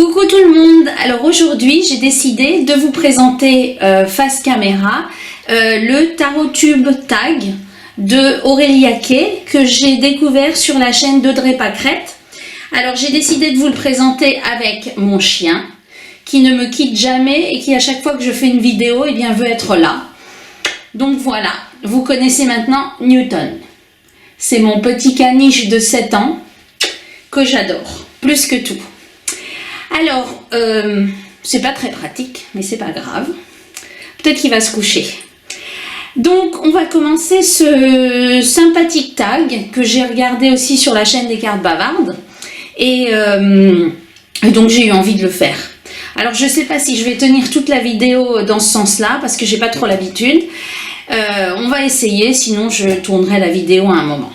Coucou tout le monde. Alors aujourd'hui j'ai décidé de vous présenter face caméra le tarot tube tag de Aurélie Haquet que j'ai découvert sur la chaîne d'Audrey Pâquerette. Alors j'ai décidé de vous le présenter avec mon chien qui ne me quitte jamais et qui à chaque fois que je fais une vidéo eh bien, veut être là. Donc voilà, vous connaissez maintenant Newton. C'est mon petit caniche de 7 ans que j'adore, plus que tout. Alors, c'est pas très pratique, mais c'est pas grave. Peut-être qu'il va se coucher. Donc, on va commencer ce sympathique tag que j'ai regardé aussi sur la chaîne des cartes bavardes. Et donc, j'ai eu envie de le faire. Alors, je sais pas si je vais tenir toute la vidéo dans ce sens-là, parce que j'ai pas trop l'habitude. On va essayer, sinon je tournerai la vidéo à un moment.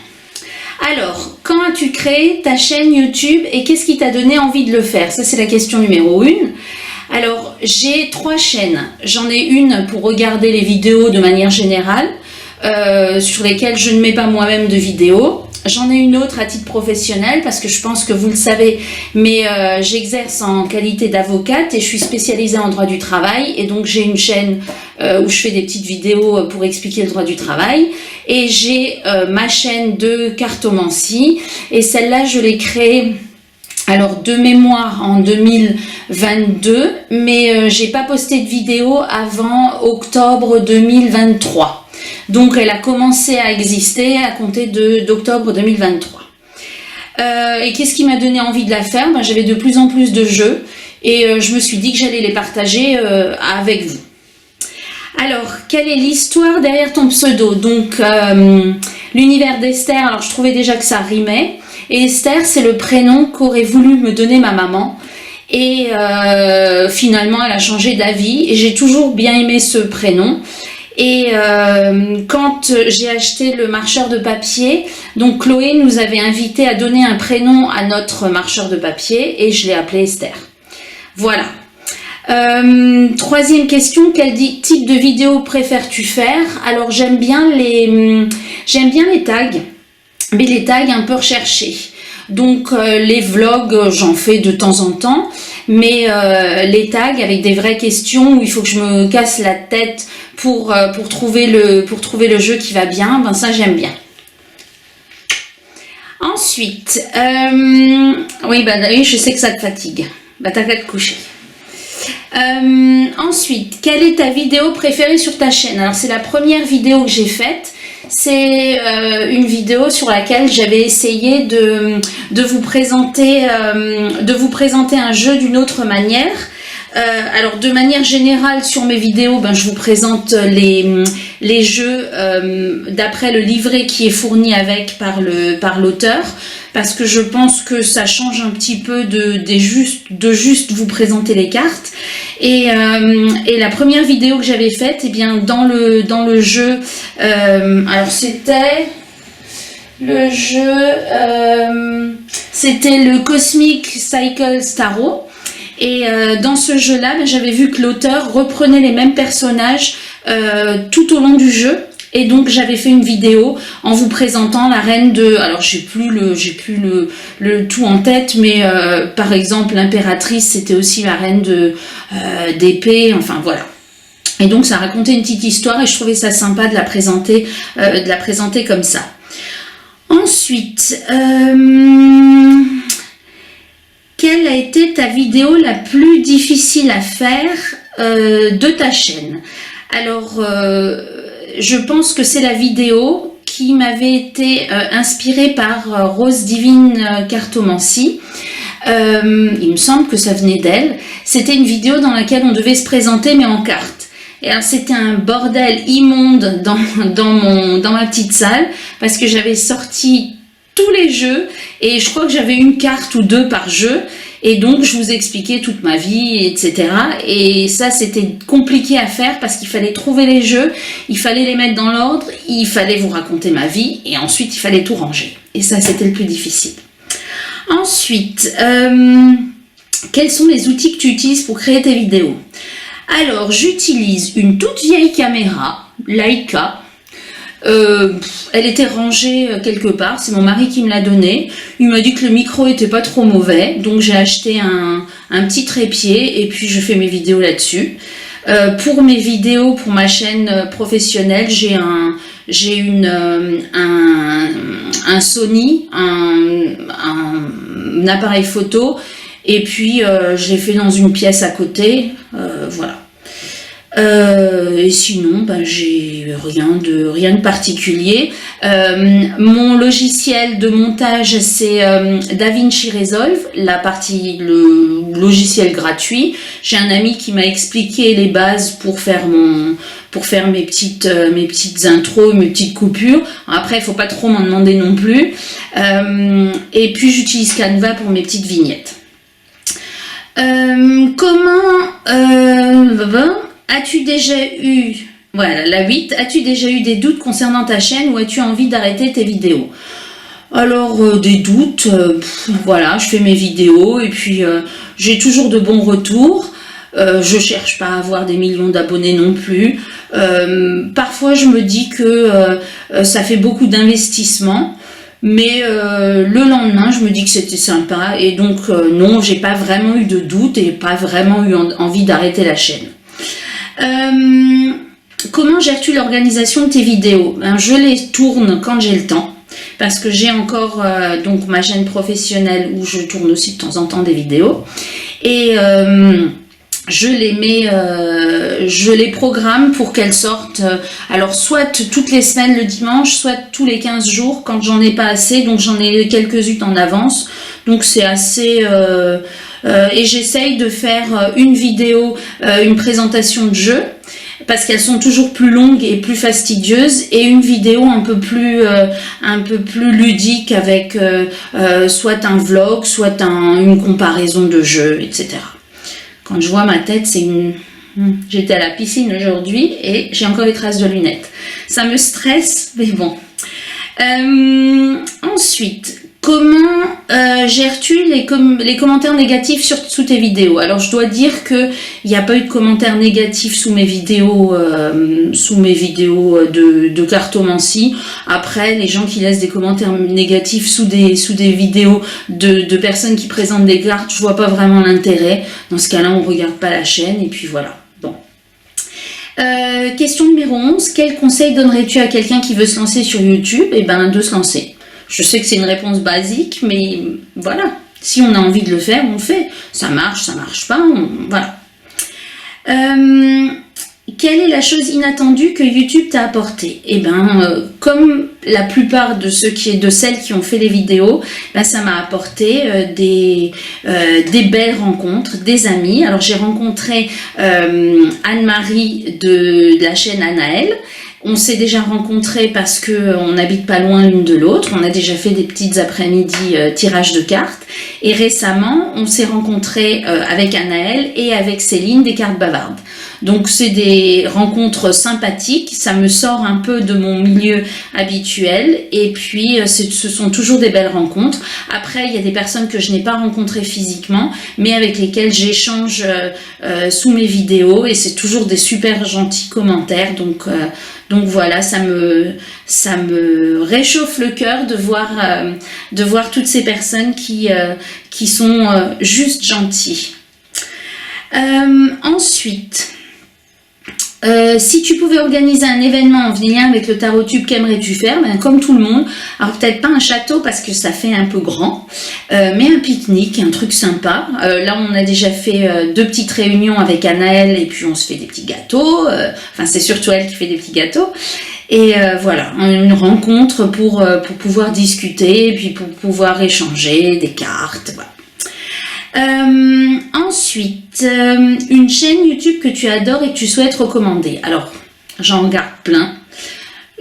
Alors, quand as-tu créé ta chaîne YouTube et qu'est-ce qui t'a donné envie de le faire? Ça, c'est la question numéro 1. Alors, j'ai 3 chaînes. J'en ai une pour regarder les vidéos de manière générale, sur lesquelles je ne mets pas moi-même de vidéos. J'en ai une autre à titre professionnel parce que je pense que vous le savez, mais j'exerce en qualité d'avocate et je suis spécialisée en droit du travail et donc j'ai une chaîne où je fais des petites vidéos pour expliquer le droit du travail et j'ai ma chaîne de cartomancie et celle-là je l'ai créée alors de mémoire en 2022 mais j'ai pas posté de vidéo avant octobre 2023. Donc elle a commencé à exister à compter d'octobre 2023. Et qu'est-ce qui m'a donné envie de la faire? Ben, j'avais de plus en plus de jeux et je me suis dit que j'allais les partager avec vous. Alors, quelle est l'histoire derrière ton pseudo? Donc, l'univers d'Esther, alors je trouvais déjà que ça rimait. Et Esther, c'est le prénom qu'aurait voulu me donner ma maman. Et finalement, elle a changé d'avis et j'ai toujours bien aimé ce prénom. Et quand j'ai acheté le marcheur de papier, donc Chloé nous avait invité à donner un prénom à notre marcheur de papier et je l'ai appelé Esther. Voilà. Troisième question, quel type de vidéo préfères-tu faire? Alors j'aime bien les tags, mais les tags un peu recherchés. Donc les vlogs, j'en fais de temps en temps, mais les tags avec des vraies questions où il faut que je me casse la tête pour trouver le jeu qui va bien, ben ça j'aime bien. Ensuite, oui, je sais que ça te fatigue, bah t'as qu'à te coucher. Ensuite, quelle est ta vidéo préférée sur ta chaîne? Alors c'est la première vidéo que j'ai faite. C'est une vidéo sur laquelle j'avais essayé de vous présenter un jeu d'une autre manière. Alors de manière générale sur mes vidéos, je vous présente les jeux d'après le livret qui est fourni avec par l'auteur, parce que je pense que ça change un petit peu de juste vous présenter les cartes. Et la première vidéo que j'avais faite, eh bien dans le jeu, alors c'était le jeu, c'était le Cosmic Cycle Tarot. Et dans ce jeu-là, j'avais vu que l'auteur reprenait les mêmes personnages tout au long du jeu. Et donc j'avais fait une vidéo en vous présentant la reine de... Alors j'ai plus le tout en tête, mais par exemple l'impératrice, c'était aussi la reine d'épée, enfin voilà. Et donc ça racontait une petite histoire et je trouvais ça sympa de la présenter comme ça. Ensuite... quelle a été ta vidéo la plus difficile à faire de ta chaîne? Alors, je pense que c'est la vidéo qui m'avait été inspirée par Rose Divine Cartomancie. Il me semble que ça venait d'elle. C'était une vidéo dans laquelle on devait se présenter mais en cartes. Et alors c'était un bordel immonde dans ma petite salle parce que j'avais sorti tous les jeux et je crois que j'avais une carte ou 2 par jeu et donc je vous expliquais toute ma vie, etc. Et ça c'était compliqué à faire parce qu'il fallait trouver les jeux, il fallait les mettre dans l'ordre, il fallait vous raconter ma vie et ensuite il fallait tout ranger et ça c'était le plus difficile. Ensuite, quels sont les outils que tu utilises pour créer tes vidéos? Alors j'utilise une toute vieille caméra Leica Elle était rangée quelque part, c'est mon mari qui me l'a donnée. Il m'a dit que le micro était pas trop mauvais, donc j'ai acheté un petit trépied et puis je fais mes vidéos là-dessus. Pour mes vidéos, pour ma chaîne professionnelle, j'ai un Sony, un appareil photo, et puis je l'ai fait dans une pièce à côté, voilà. Et sinon, ben, j'ai rien de particulier. Mon logiciel de montage, c'est DaVinci Resolve, le logiciel gratuit. J'ai un ami qui m'a expliqué les bases pour faire mes petites intros, mes petites coupures. Après, il faut pas trop m'en demander non plus. Et puis, j'utilise Canva pour mes petites vignettes. As-tu déjà eu, voilà, la 8, as-tu déjà eu des doutes concernant ta chaîne ou as-tu envie d'arrêter tes vidéos? Alors, des doutes, voilà, je fais mes vidéos et puis j'ai toujours de bons retours. Je cherche pas à avoir des millions d'abonnés non plus. Parfois, je me dis que ça fait beaucoup d'investissement. Mais le lendemain, je me dis que c'était sympa et donc non, j'ai pas vraiment eu de doute et pas vraiment eu envie d'arrêter la chaîne. Comment gères-tu l'organisation de tes vidéos? Ben, je les tourne quand j'ai le temps parce que j'ai encore donc ma chaîne professionnelle où je tourne aussi de temps en temps des vidéos et je les programme pour qu'elles sortent, alors soit toutes les semaines le dimanche, soit tous les 15 jours quand j'en ai pas assez, donc j'en ai quelques-unes en avance, donc c'est assez... et j'essaye de faire une vidéo, une présentation de jeu, parce qu'elles sont toujours plus longues et plus fastidieuses, et une vidéo un peu plus ludique avec soit un vlog, soit une comparaison de jeux, etc. Quand je vois ma tête, c'est une... J'étais à la piscine aujourd'hui et j'ai encore les traces de lunettes. Ça me stresse, mais bon. Ensuite, comment gères-tu les commentaires négatifs sous tes vidéos? Alors, je dois dire qu'il n'y a pas eu de commentaires négatifs sous mes vidéos de cartomancie. Après, les gens qui laissent des commentaires négatifs sous des vidéos de personnes qui présentent des cartes, je vois pas vraiment l'intérêt. Dans ce cas-là, on regarde pas la chaîne et puis voilà. Bon. Question numéro 11. Quel conseil donnerais-tu à quelqu'un qui veut se lancer sur YouTube? Eh ben, de se lancer. Je sais que c'est une réponse basique, mais voilà. Si on a envie de le faire, on le fait. Ça marche pas, voilà. Quelle est la chose inattendue que YouTube t'a apporté? Eh ben, comme la plupart de celles qui ont fait les vidéos, ben, ça m'a apporté des belles rencontres, des amis. Alors j'ai rencontré Anne-Marie de la chaîne Anaël. On s'est déjà rencontrés parce que on n'habite pas loin l'une de l'autre. On a déjà fait des petites après-midi tirage de cartes. Et récemment, on s'est rencontrés avec Anaël et avec Céline des cartes bavardes. Donc c'est des rencontres sympathiques, ça me sort un peu de mon milieu habituel et puis ce sont toujours des belles rencontres. Après il y a des personnes que je n'ai pas rencontrées physiquement mais avec lesquelles j'échange sous mes vidéos et c'est toujours des super gentils commentaires donc voilà, ça me réchauffe le cœur de voir toutes ces personnes qui sont juste gentilles. Ensuite, si tu pouvais organiser un événement en lien avec le tarot tube, qu'aimerais-tu faire? Ben, comme tout le monde, alors peut-être pas un château parce que ça fait un peu grand, mais un pique-nique, un truc sympa. Là on a déjà fait 2 petites réunions avec Anaël et puis on se fait des petits gâteaux, enfin c'est surtout elle qui fait des petits gâteaux. Et voilà, une rencontre pour pouvoir discuter et puis pour pouvoir échanger des cartes, voilà. Ensuite, une chaîne YouTube que tu adores et que tu souhaites recommander. Alors, j'en regarde plein.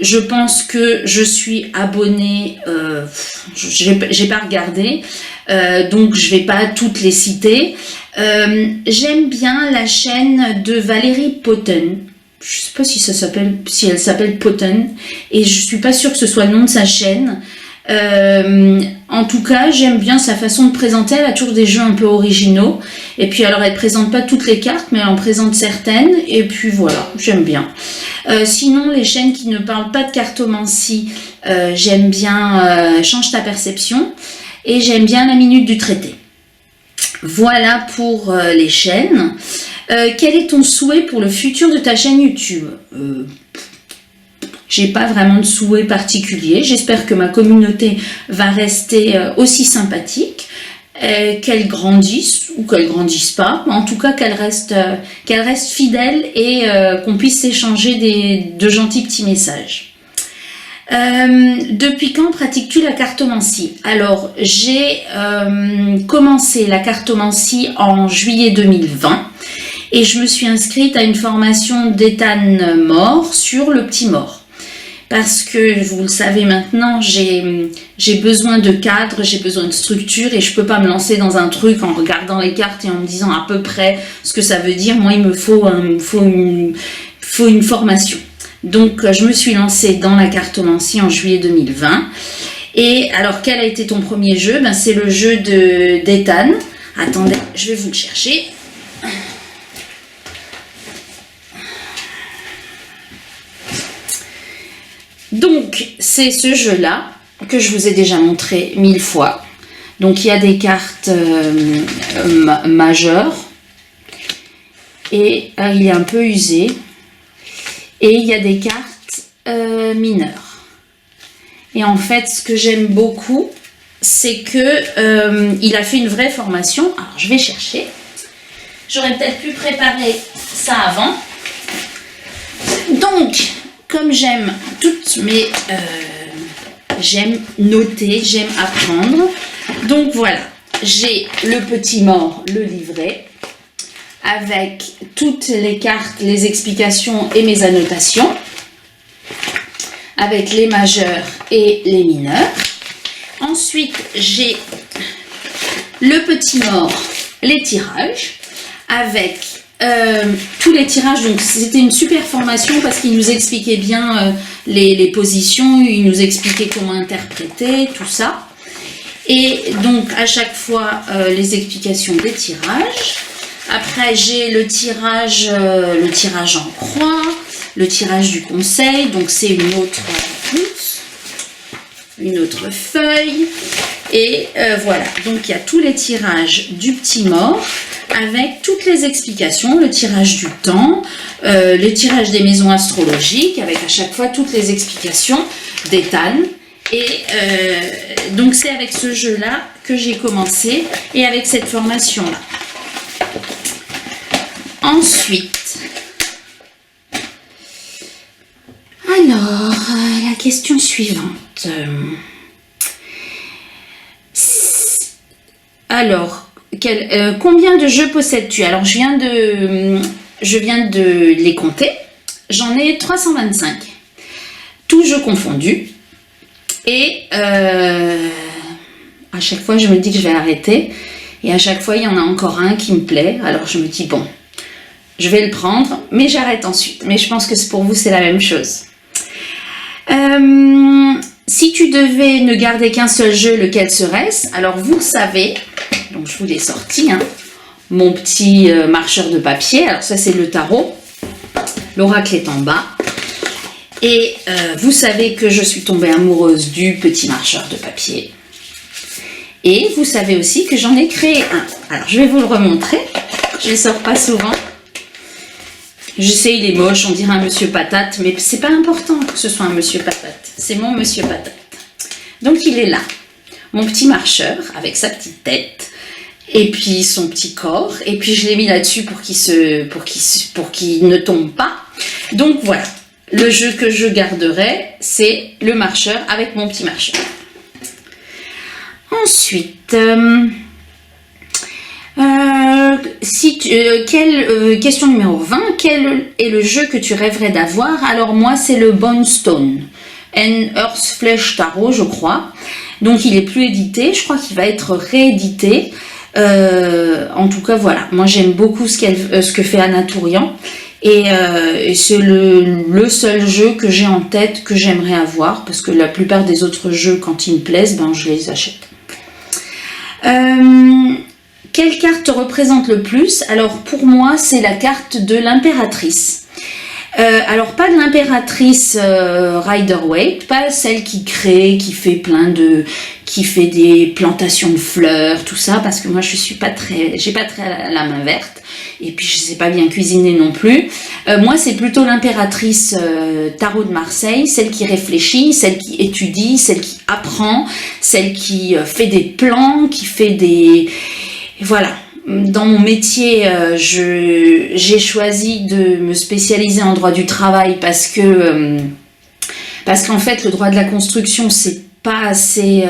Je pense que je suis abonnée, j'ai pas regardé, donc je vais pas toutes les citer. J'aime bien la chaîne de Valérie Potten. Je sais pas si elle s'appelle Potten, et je suis pas sûre que ce soit le nom de sa chaîne. En tout cas, j'aime bien sa façon de présenter. Elle a toujours des jeux un peu originaux. Et puis, alors, elle ne présente pas toutes les cartes, mais elle en présente certaines. Et puis, voilà, j'aime bien. Sinon, les chaînes qui ne parlent pas de cartomancie, j'aime bien Change ta perception. Et j'aime bien La Minute du Traité. Voilà pour les chaînes. Quel est ton souhait pour le futur de ta chaîne YouTube? J'ai pas vraiment de souhait particulier. J'espère que ma communauté va rester aussi sympathique, qu'elle grandisse ou qu'elle grandisse pas. En tout cas, qu'elle reste fidèle et qu'on puisse échanger de gentils petits messages. Depuis quand pratiques-tu la cartomancie? Alors, j'ai commencé la cartomancie en juillet 2020 et je me suis inscrite à une formation d'Ethan Mort sur le petit mort. Parce que, vous le savez maintenant, j'ai besoin de cadre, j'ai besoin de structure et je peux pas me lancer dans un truc en regardant les cartes et en me disant à peu près ce que ça veut dire. Moi, il me faut une formation. Donc, je me suis lancée dans la cartomancie en juillet 2020. Et alors, quel a été ton premier jeu? Ben, c'est le jeu d'Ethan. Attendez, je vais vous le chercher. Donc, c'est ce jeu-là que je vous ai déjà montré 1000 fois. Donc, il y a des cartes majeures et il est un peu usé. Et il y a des cartes mineures. Et en fait, ce que j'aime beaucoup, c'est que il a fait une vraie formation. Alors, je vais chercher. J'aurais peut-être pu préparer ça avant. Donc, comme j'aime j'aime noter, j'aime apprendre. Donc voilà, j'ai le petit mort, le livret, avec toutes les cartes, les explications et mes annotations, avec les majeurs et les mineurs. Ensuite, j'ai le petit mort, les tirages, avec tous les tirages. Donc c'était une super formation parce qu'il nous expliquait bien les positions, il nous expliquait comment interpréter, tout ça. Et donc à chaque fois les explications des tirages. Après j'ai le tirage en croix, le tirage du conseil, donc c'est une autre feuille. Et voilà, donc il y a tous les tirages du petit mort avec toutes les explications, le tirage du temps, les tirages des maisons astrologiques avec à chaque fois toutes les explications d'Ethan. Et donc c'est avec ce jeu-là que j'ai commencé et avec cette formation-là. Ensuite, alors, la question suivante. Alors, combien de jeux possèdes-tu? Alors, je viens de les compter. J'en ai 325. Tous jeux confondus. Et à chaque fois, je me dis que je vais arrêter. Et à chaque fois, il y en a encore un qui me plaît. Alors, je me dis, bon, je vais le prendre, mais j'arrête ensuite. Mais je pense que pour vous, c'est la même chose. Si tu devais ne garder qu'un seul jeu, lequel serait-ce? Alors, vous savez, donc je vous l'ai sorti, hein, mon petit marcheur de papier. Alors, ça, c'est le tarot. L'oracle est en bas. Et vous savez que je suis tombée amoureuse du petit marcheur de papier. Et vous savez aussi que j'en ai créé un. Alors, je vais vous le remontrer. Je ne le sors pas souvent. Je sais, il est moche, on dirait un monsieur patate, mais c'est pas important que ce soit un monsieur patate. C'est mon monsieur patate. Donc, il est là. Mon petit marcheur, avec sa petite tête, et puis son petit corps. Et puis, je l'ai mis là-dessus pour qu'il ne tombe pas. Donc, voilà. Le jeu que je garderai, c'est le marcheur avec mon petit marcheur. Ensuite, question numéro 20. Quel est le jeu que tu rêverais d'avoir? Alors moi, c'est le Bone Stone. Earthflesh Tarot, je crois. Donc, il est plus édité. Je crois qu'il va être réédité. En tout cas, voilà. Moi, j'aime beaucoup ce que fait Anna Tourian. Et c'est le seul jeu que j'ai en tête que j'aimerais avoir. Parce que la plupart des autres jeux, quand ils me plaisent, ben, je les achète. Quelle carte te représente le plus? Alors pour moi, c'est la carte de l'impératrice. Alors pas de l'impératrice Rider-Waite, pas celle qui crée, qui fait qui fait des plantations de fleurs, tout ça, parce que moi j'ai pas très la main verte, et puis je sais pas bien cuisiner non plus. Moi c'est plutôt l'impératrice Tarot de Marseille, celle qui réfléchit, celle qui étudie, celle qui apprend, celle qui fait des plans, qui fait des... Voilà. Dans mon métier, j'ai choisi de me spécialiser en droit du travail parce qu'en fait, le droit de la construction, c'est pas assez...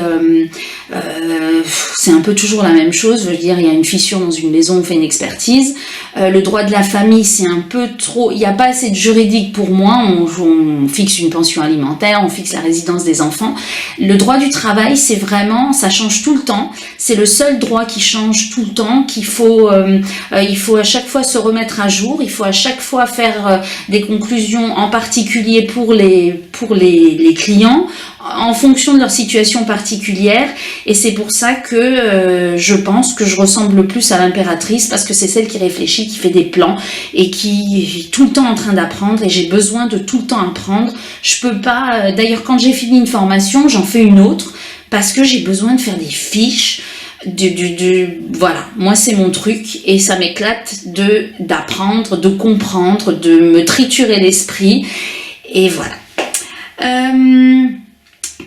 c'est un peu toujours la même chose. Je veux dire, il y a une fissure dans une maison, on fait une expertise. Le droit de la famille, c'est un peu trop... Il n'y a pas assez de juridique pour moi. On fixe une pension alimentaire, on fixe la résidence des enfants. Le droit du travail, c'est vraiment... Ça change tout le temps. C'est le seul droit qui change tout le temps, il faut à chaque fois se remettre à jour. Il faut à chaque fois faire des conclusions, en particulier pour les clients, en fonction de leur situation particulière, et c'est pour ça que je pense que je ressemble le plus à l'impératrice, parce que c'est celle qui réfléchit, qui fait des plans et qui est tout le temps en train d'apprendre, et j'ai besoin de tout le temps apprendre. Je peux pas, d'ailleurs quand j'ai fini une formation, j'en fais une autre, parce que j'ai besoin de faire des fiches, voilà, moi c'est mon truc, et ça m'éclate d'apprendre, de comprendre, de me triturer l'esprit, et voilà.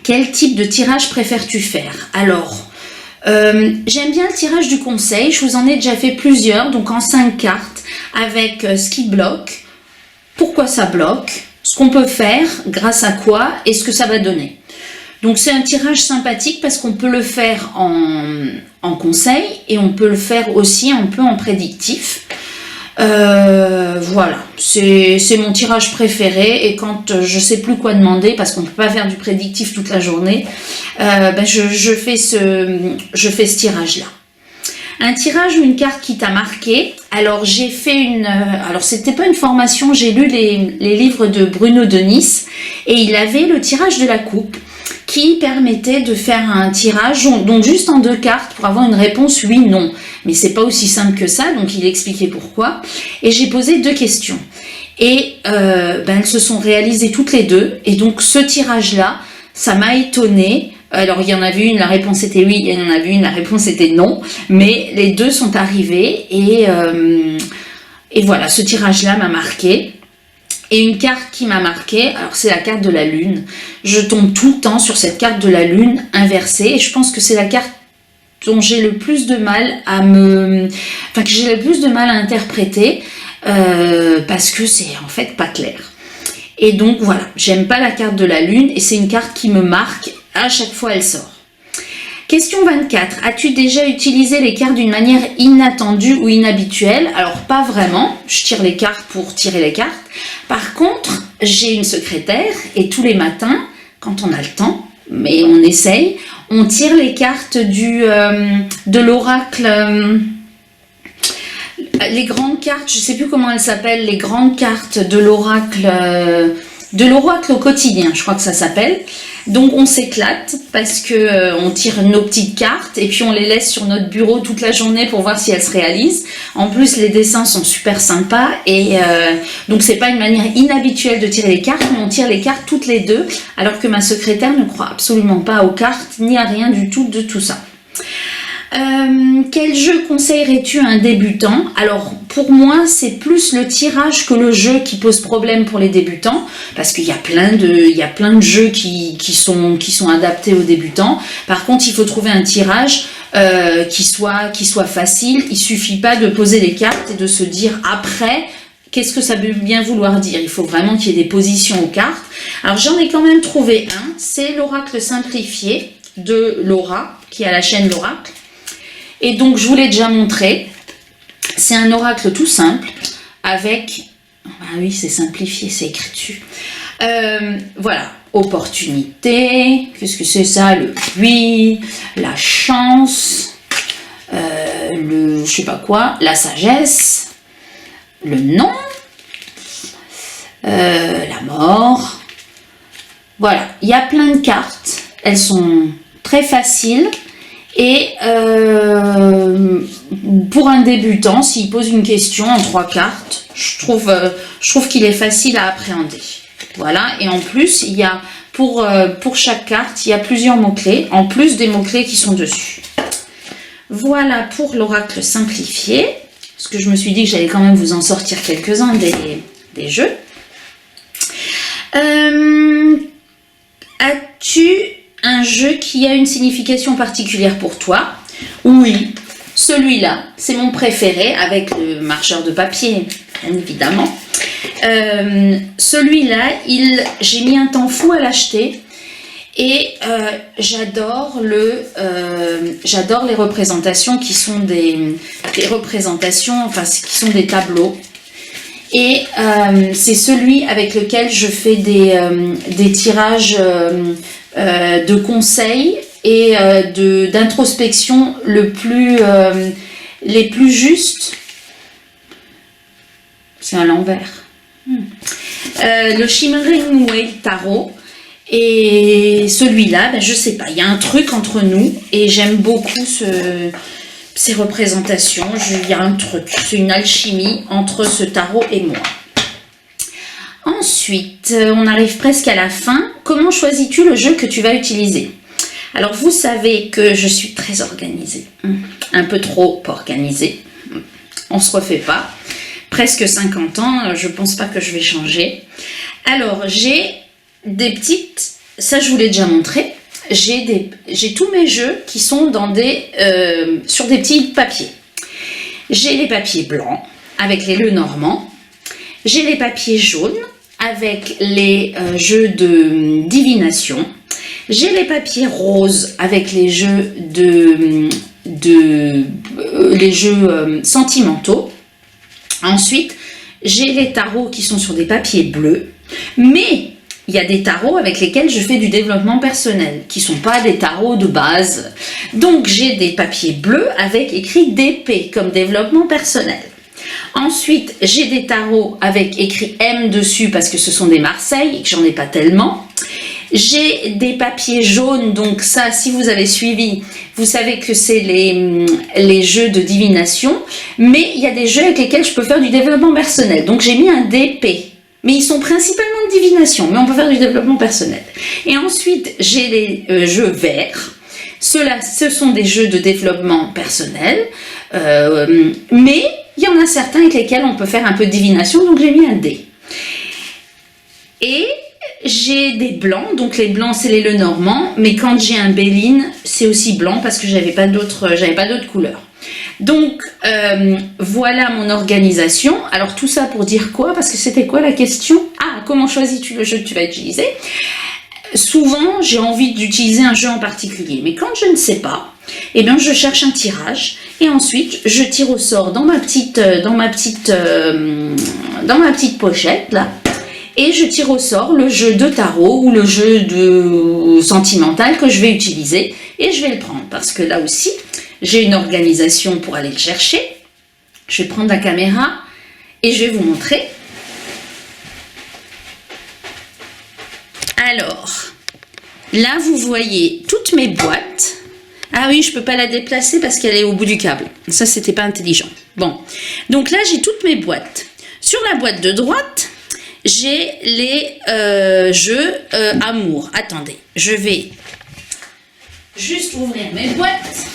Quel type de tirage préfères-tu faire? Alors, j'aime bien le tirage du conseil, je vous en ai déjà fait plusieurs, donc en 5 cartes, avec ce qui bloque, pourquoi ça bloque, ce qu'on peut faire, grâce à quoi, et ce que ça va donner. Donc c'est un tirage sympathique parce qu'on peut le faire en conseil, et on peut le faire aussi un peu en prédictif. Voilà, c'est mon tirage préféré, et quand je sais plus quoi demander parce qu'on peut pas faire du prédictif toute la journée, je fais ce tirage là. Un tirage ou une carte qui t'a marqué. Alors j'ai fait alors c'était pas une formation, j'ai lu les livres de Bruno Denis, et il avait le tirage de la coupe qui permettait de faire un tirage, donc juste en 2 cartes pour avoir une réponse oui/non. Mais c'est pas aussi simple que ça, donc il expliquait pourquoi. Et j'ai posé 2 questions. Et elles se sont réalisées toutes les 2. Et donc ce tirage-là, ça m'a étonnée. Alors il y en avait une, la réponse était oui, il y en avait une, la réponse était non. Mais les 2 sont arrivés, et voilà, ce tirage-là m'a marqué. Et une carte qui m'a marqué, alors c'est la carte de la lune. Je tombe tout le temps sur cette carte de la lune inversée, et je pense que c'est la carte dont j'ai le plus de mal que j'ai le plus de mal à interpréter, parce que c'est en fait pas clair. Et donc voilà, j'aime pas la carte de la lune, et c'est une carte qui me marque, à chaque fois elle sort. Question 24. As-tu déjà utilisé les cartes d'une manière inattendue ou inhabituelle? Alors pas vraiment, je tire les cartes pour tirer les cartes. Par contre, j'ai une secrétaire, et tous les matins, quand on a le temps, mais on essaye, on tire les cartes de l'oracle, les grandes cartes, je sais plus comment elles s'appellent, les grandes cartes de l'oracle au quotidien, je crois que ça s'appelle. Donc on s'éclate parce que on tire nos petites cartes, et puis on les laisse sur notre bureau toute la journée pour voir si elles se réalisent. En plus les dessins sont super sympas, et donc c'est pas une manière inhabituelle de tirer les cartes, mais on tire les cartes toutes les 2, alors que ma secrétaire ne croit absolument pas aux cartes ni à rien du tout de tout ça. Quel jeu conseillerais-tu à un débutant? Alors pour moi c'est plus le tirage que le jeu qui pose problème pour les débutants, parce qu'il y a plein de jeux qui sont adaptés aux débutants. Par contre il faut trouver un tirage qui soit facile. Il suffit pas de poser les cartes et de se dire après qu'est-ce que ça veut bien vouloir dire. Il faut vraiment qu'il y ait des positions aux cartes. Alors j'en ai quand même trouvé un, c'est l'oracle simplifié de Laura, qui a la chaîne l'oracle. Et donc, je vous l'ai déjà montré. C'est un oracle tout simple avec... Ah oui, c'est simplifié, c'est écrit dessus. Voilà, opportunité. Qu'est-ce que c'est ça? Le puits, la chance, je sais pas quoi, la sagesse, le non, la mort. Voilà, il y a plein de cartes. Elles sont très faciles. Et pour un débutant, s'il pose une question en 3 cartes, je trouve qu'il est facile à appréhender. Voilà, et en plus, il y a pour chaque carte, il y a plusieurs mots-clés, en plus des mots-clés qui sont dessus. Voilà pour l'oracle simplifié, parce que je me suis dit que j'allais quand même vous en sortir quelques-uns des jeux. As-tu un jeu qui a une signification particulière pour toi? Oui, celui-là, c'est mon préféré, avec le marqueur de papier, bien évidemment. Celui-là, j'ai mis un temps fou à l'acheter et j'adore les représentations qui sont des représentations, enfin qui sont des tableaux. Et c'est celui avec lequel je fais des tirages de conseils et d'introspection les plus justes. C'est à l'envers. Le Shimmering Whale Tarot. Et celui-là, ben, je sais pas, il y a un truc entre nous et j'aime beaucoup ces représentations. Il y a un truc, c'est une alchimie entre ce tarot et moi. Ensuite, on arrive presque à la fin. Comment choisis-tu le jeu que tu vas utiliser? Alors, vous savez que je suis très organisée, un peu trop organisée. On se refait pas. Presque 50 ans, je pense pas que je vais changer. Alors, j'ai des petites, ça je vous l'ai déjà montré, j'ai tous mes jeux qui sont sur des petits papiers. J'ai les papiers blancs avec les Lenormand, j'ai les papiers jaunes avec les jeux de divination, j'ai les papiers roses avec les jeux sentimentaux. Ensuite, j'ai les tarots qui sont sur des papiers bleus, mais il y a des tarots avec lesquels je fais du développement personnel, qui ne sont pas des tarots de base. Donc, j'ai des papiers bleus avec écrit DP, comme développement personnel. Ensuite, j'ai des tarots avec écrit M dessus, parce que ce sont des Marseille, et que j'en ai pas tellement. J'ai des papiers jaunes, donc ça, si vous avez suivi, vous savez que c'est les jeux de divination, mais il y a des jeux avec lesquels je peux faire du développement personnel. Donc, j'ai mis un DP. Mais ils sont principalement de divination, mais on peut faire du développement personnel. Et ensuite, j'ai les jeux verts. Ceux-là, ce sont des jeux de développement personnel, mais il y en a certains avec lesquels on peut faire un peu de divination, donc j'ai mis un D. Et j'ai des blancs, donc les blancs, c'est les Lenormand, mais quand j'ai un Béline, c'est aussi blanc parce que j'avais pas d'autres couleurs. Donc, voilà mon organisation. Alors, tout ça pour dire quoi? Parce que c'était quoi la question? Ah, comment choisis-tu le jeu que tu vas utiliser? Souvent, j'ai envie d'utiliser un jeu en particulier. Mais quand je ne sais pas, eh bien, je cherche un tirage. Et ensuite, je tire au sort dans ma petite pochette, là. Et je tire au sort le jeu de tarot ou le jeu de sentimental que je vais utiliser. Et je vais le prendre. Parce que là aussi, j'ai une organisation pour aller le chercher. Je vais prendre la caméra et je vais vous montrer. Alors, là, vous voyez toutes mes boîtes. Ah oui, je ne peux pas la déplacer parce qu'elle est au bout du câble. Ça, c'était pas intelligent. Bon, donc là, j'ai toutes mes boîtes. Sur la boîte de droite, j'ai les jeux amour. Attendez, je vais juste ouvrir mes boîtes.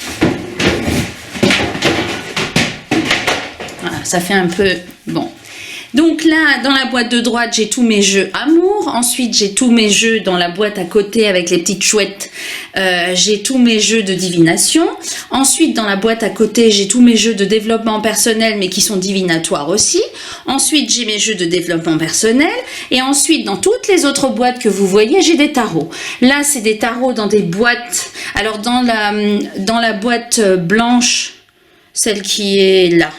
Voilà, ça fait un peu... Bon. Donc là, dans la boîte de droite, j'ai tous mes jeux amour. Ensuite, j'ai tous mes jeux dans la boîte à côté avec les petites chouettes. J'ai tous mes jeux de divination. Ensuite, dans la boîte à côté, j'ai tous mes jeux de développement personnel, mais qui sont divinatoires aussi. Ensuite, j'ai mes jeux de développement personnel. Et ensuite, dans toutes les autres boîtes que vous voyez, j'ai des tarots. Là, c'est des tarots dans des boîtes. Alors, dans la boîte blanche, celle qui est là.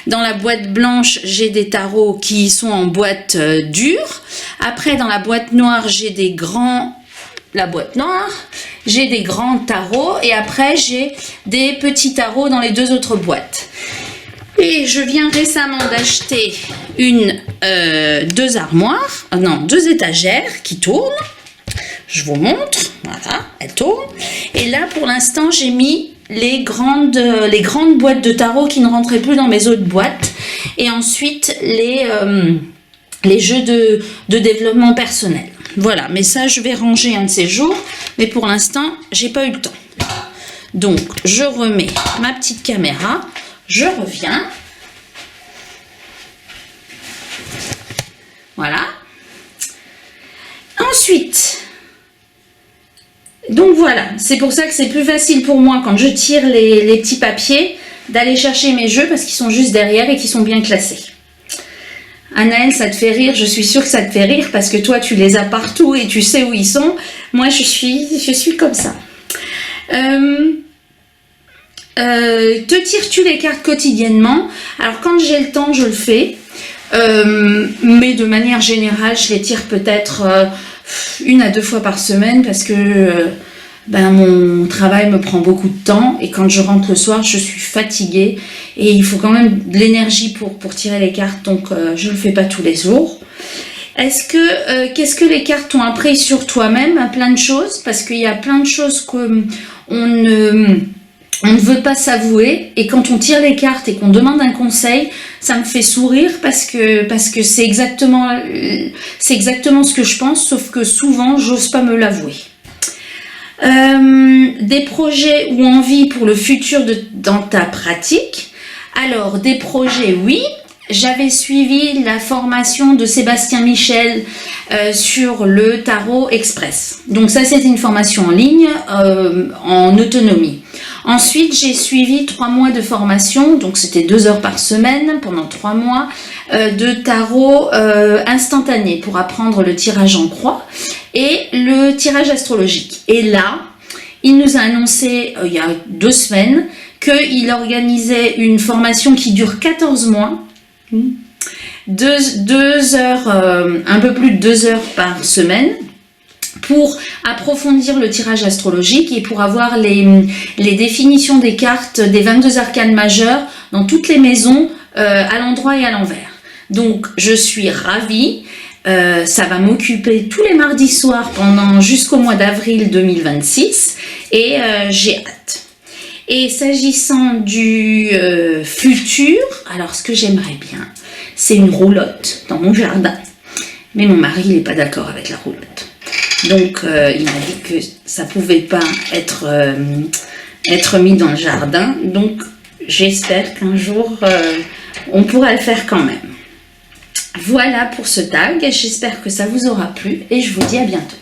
Dans la boîte blanche, j'ai des tarots qui sont en boîte dure. Après, dans la boîte noire, j'ai des grands... La boîte noire, j'ai des grands tarots. Et après, j'ai des petits tarots dans les deux autres boîtes. Et je viens récemment d'acheter deux étagères qui tournent. Je vous montre. Voilà, elles tournent. Et là, pour l'instant, j'ai mis les grandes boîtes de tarot qui ne rentraient plus dans mes autres boîtes. Et ensuite, les jeux de développement personnel. Voilà, mais ça, je vais ranger un de ces jours. Mais pour l'instant, j'ai pas eu le temps. Donc, je remets ma petite caméra. Je reviens. Voilà. Ensuite, donc voilà, c'est pour ça que c'est plus facile pour moi quand je tire les petits papiers d'aller chercher mes jeux parce qu'ils sont juste derrière et qu'ils sont bien classés. Anaëlle, ça te fait rire, je suis sûre que ça te fait rire parce que toi tu les as partout et tu sais où ils sont. Moi je suis comme ça. Te tires-tu les cartes quotidiennement? Alors quand j'ai le temps je le fais. Mais de manière générale, je les tire peut-être 1 à 2 fois par semaine parce que mon travail me prend beaucoup de temps et quand je rentre le soir, je suis fatiguée et il faut quand même de l'énergie pour tirer les cartes, donc je ne le fais pas tous les jours. Qu'est-ce que les cartes t'ont appris sur toi-même? Plein de choses, parce qu'il y a plein de choses qu'on on ne veut pas s'avouer, et quand on tire les cartes et qu'on demande un conseil, ça me fait sourire parce que c'est exactement ce que je pense, sauf que souvent, j'ose pas me l'avouer. Des projets ou envies pour le futur dans ta pratique. Alors, des projets, oui. J'avais suivi la formation de Sébastien Michel sur le tarot express. Donc ça, c'était une formation en ligne, en autonomie. Ensuite, j'ai suivi 3 mois de formation, donc c'était 2 heures par semaine pendant 3 mois de tarot instantané pour apprendre le tirage en croix et le tirage astrologique. Et là, il nous a annoncé il y a 2 semaines qu'il organisait une formation qui dure 14 mois. 2 heures, un peu plus de 2 heures par semaine pour approfondir le tirage astrologique et pour avoir les définitions des cartes des 22 arcanes majeurs dans toutes les maisons à l'endroit et à l'envers. Donc je suis ravie, ça va m'occuper tous les mardis soirs jusqu'au mois d'avril 2026 et j'ai hâte. Et s'agissant du futur, alors ce que j'aimerais bien, c'est une roulotte dans mon jardin. Mais mon mari, il n'est pas d'accord avec la roulotte. Donc, il m'a dit que ça ne pouvait pas être mis dans le jardin. Donc, j'espère qu'un jour, on pourra le faire quand même. Voilà pour ce tag. J'espère que ça vous aura plu et je vous dis à bientôt.